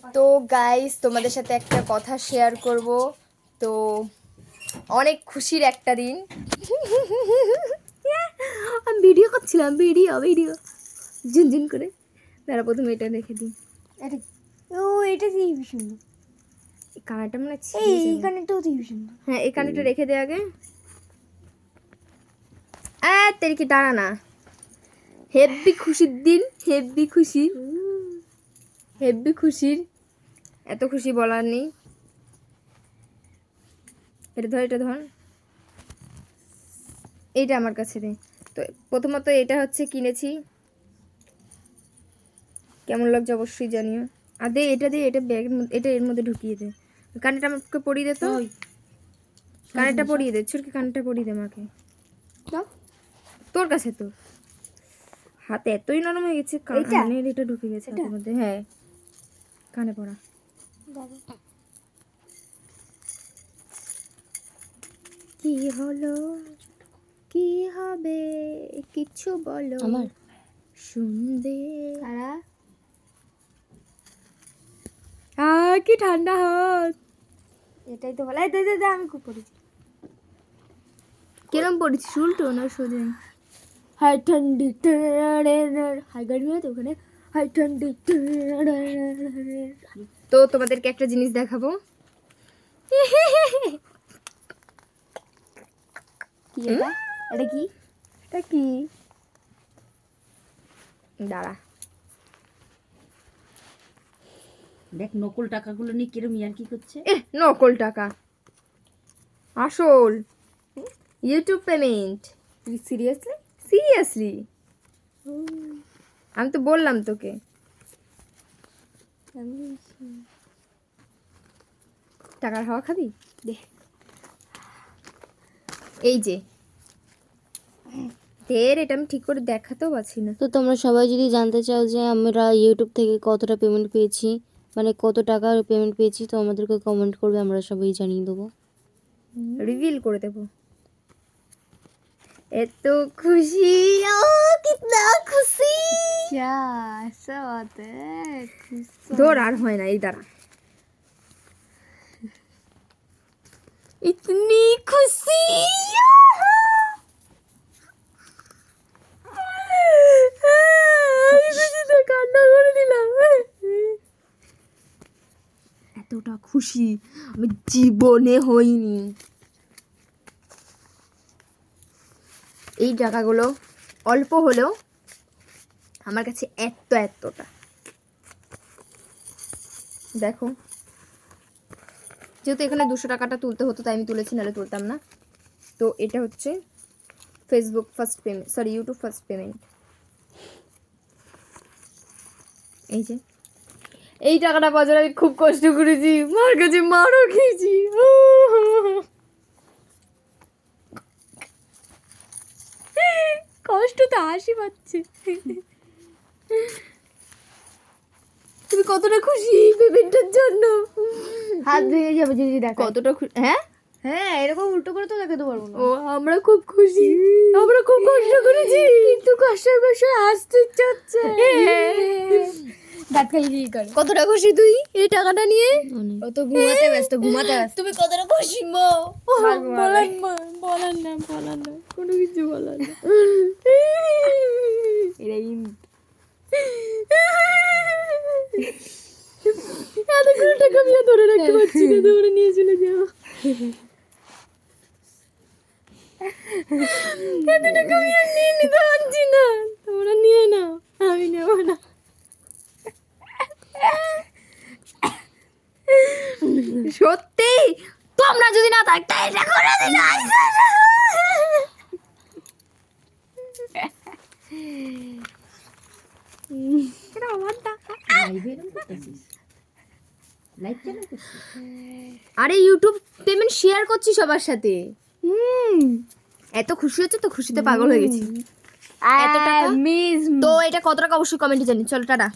তো গাইস তোমাদের সাথে একটা কথা শেয়ার করব। তো অনেক খুশির একটা দিন। আমি ভিডিও করছিলাম, ভিডিও ঝিনঝিন করে। তারা প্রথমে এটা রেখে দিই। এটা ও এটা কি সুন্দর, এই কানেরটা মনে হচ্ছে এই কানেরটাও তো সুন্দর। হ্যাঁ, এই কানেরটা রেখে দে আগে। তেরি কি দাঁড়া না। হেব্বি খুশির দিন, হেব্বি খুশির। এত খুশি বলার নেই। এটা ধর এইটা আমার কাছে দে। তো প্রথমত এটা হচ্ছে কিনেছি, কেমন লাগছে অবশ্যই জানিও। আর দে এটা ব্যাগের মধ্যে, এটা এর মধ্যে ঢুকিয়ে দে। কানেরটা আমাকে পরিয়ে দে তো, কানেরটা পরিয়ে দে, ছুটকি কানেরটা পরিয়ে দে আমাকে। তোর কাছে তো হাতে এতই নরম হয়ে গেছে, কানের এটা ঢুকে গেছে হাতের মধ্যে। হ্যাঁ, কানে পড়া। কি হলো, কি হবে, কিছু বলো আমার শুনবে। কি ঠান্ডা হাত। এটাই তো বলে, আমি খুব পড়েছি। কিরম পড়েছিস, উল্টো না সোজা? হাই ঠান্ডি হাই গাড়ি আছে ওখানে, হাই ঠান্ডি। তো তোমাদেরকে একটা জিনিস দেখাবো। কি এটা? এটা কি? এটা কি? দাঁড়া, দেখ নকল টাকাগুলো নিয়ে কিরম ইয়ার কি করছে। নকল টাকা আসল ইউটিউব পেমেন্ট। সিরিয়াসলি আমি তো বললাম তোকে। টাকার হাওয়া খাবি? দে, এই যে তের, এটা আমি ঠিক করে দেখাতেও পারছি না। তো তোমরা সবাই যদি জানতে চাও যে আমরা ইউটিউব থেকে কতটা পেমেন্ট পেয়েছি, মানে কত টাকার পেমেন্ট পেয়েছি, তো আমাদেরকে কমেন্ট করবে, আমরা সবাই জানিয়ে দেবো, রিভিল করে দেব। এত খুশি, কিতনা খুশি। ऐसा बात है। ধর, আর হয় না, এই দাঁড়া। ইতনি খুশি, কান্না করে দিলাম। এতটা খুশি আমি জীবনে হইনি। এই টাকাগুলো অল্প হলেও আমার কাছে এতটা দেখো। যেহেতু এখানে 200 টাকাটা তুলতে হতো তাই আমি তুলেছি, নাহলে তুলতাম না। তো এটা হচ্ছে Facebook first payment, sorry YouTube first payment. এই যে এই টাকাটা বাজারে আমি খুব কষ্ট করেছি, মার কাছে মারও খেয়েছি। কষ্ট তো হাসি পাচ্ছে। তুমি কতটা খুশি পেমেন্টের জন্য? হাত ভেঙে যাবে যদি দেখো। কতটা খুশি? হ্যাঁ হ্যাঁ, এরকম উল্টো করে তো দেখাতে পারবো না। ও, আমরা খুব খুশি, আমরা খুব কষ্ট করেছি, কিন্তু কষ্টের বিষয়ে হাসতে চাচ্ছে। দাঁত খাইয়ে দিয়ে করে। কতটা খুশি তুই এই টাকাটা নিয়ে? ও তো ঘুমাতে ব্যস্ত, ঘুমাতে ব্যস্ত। তুমি কতটা খুশি মা? বলার বলার না কোনো কিছু বলার না। এতগুলো টাকা আমি আর ধরে রাখতে পারছি না, তোমরা নিয়ে চলে যাও। এত টাকা আমি আর নিয়ে নিতে পারছি না, তোমরা নিয়ে নাও, আমি নেব না। সত্যি তোমরা যদি না থাকতে এটা করে দিলে। এটা আমার টাকা। লাইভে এরম করতেছিস, লাইভ চ্যানেল করছিস? আরে ইউটিউব পেমেন্ট শেয়ার করছি সবার সাথে। এত খুশি হচ্ছে তো, খুশিতে পাগল হয়ে গেছি। এত টাকা। মিস তো এটা কত টাকা অবশ্যই কমেন্টে জানি। চলো টাটা।